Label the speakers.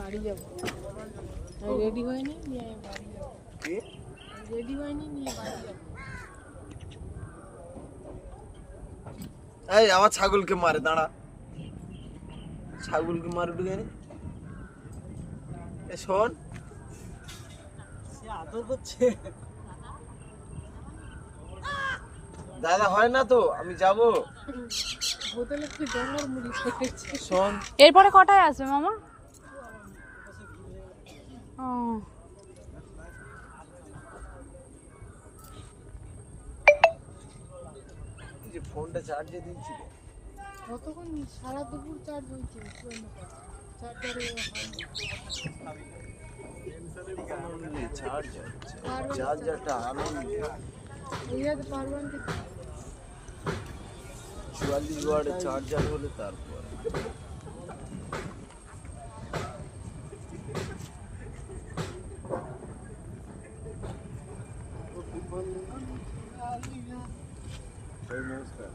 Speaker 1: বাড়ি যাবো, রেডি হয়নি, নিয়ে বাড়ি যাবো। রেডি হয়নি, নিয়ে বাড়ি যাবো।
Speaker 2: এই আমার ছাগলকে মারে, দাঁড়া, ছাগলকে মারে ঢুকে শোন,
Speaker 3: আদর করছে।
Speaker 2: দাদা হয় না তো, আমি যাব।
Speaker 1: বোতলে একটু জঙ্গল মুড়ি খেয়েছে।
Speaker 2: শোন,
Speaker 4: এরপরে কটায় আসবে মামা? ও
Speaker 2: এই যে ফোনটা চার্জে দিচ্ছি,
Speaker 1: কতক্ষণ সারা দুপুর চার্জ হয়েছে, চার্জারে
Speaker 2: চার্জারটা আনন্দ
Speaker 1: এইয়াতে পারবেন কি?
Speaker 2: 44 ওয়াটের চার্জার হলে তারপর নমস্কার।